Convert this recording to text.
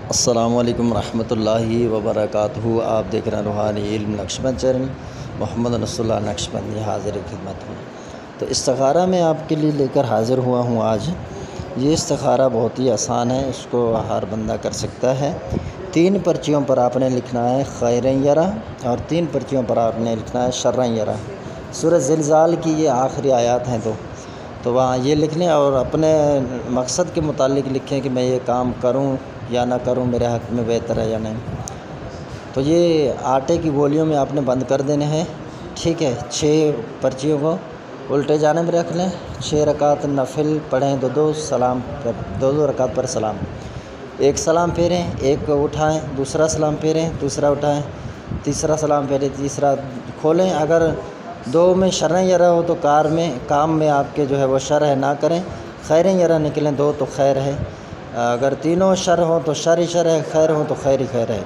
السلام علیکم ورحمۃ اللہ وبرکاتہ۔ آپ دیکھ رہے ہیں روحانی علم نقشبند چینل۔ محمد رسول اللہ نقشبندی حاضر خدمت ہوں۔ تو استخارہ میں آپ کے لیے لے کر حاضر ہوا ہوں آج۔ یہ استخارہ بہت ہی آسان ہے، اس کو ہر بندہ کر سکتا ہے۔ 3 پرچیوں پر آپ نے لکھنا ہے خیرن یرا، اور 3 پرچیوں پر آپ نے لکھنا ہے شرن یرا۔ سورہ زلزال کی یہ آخری آیات ہیں تو وہاں یہ لکھ لیں، اور اپنے مقصد کے متعلق لکھیں کہ میں یہ کام کروں یا نہ کروں، میرے حق میں بہتر ہے یا نہیں۔ تو یہ آٹے کی گولیوں میں آپ نے بند کر دینے ہیں، ٹھیک ہے۔ 6 پرچیوں کو الٹے جانب رکھ لیں، 6 رکعت نفل پڑھیں، دو رکعت پر سلام، ایک سلام پھیریں، ایک اٹھائیں، دوسرا سلام پھیریں، دوسرا اٹھائیں، تیسرا سلام پھیریں، تیسرا کھولیں۔ اگر 2 میں شرن یرا ہو تو کام میں آپ کے جو ہے وہ شر ہے، نہ کریں۔ خیرن یرا نکلیں 2 تو خیر ہے، اگر تینوں شر ہوں تو شر ہی شر ہے، خیر ہوں تو خیر ہی خیر ہے۔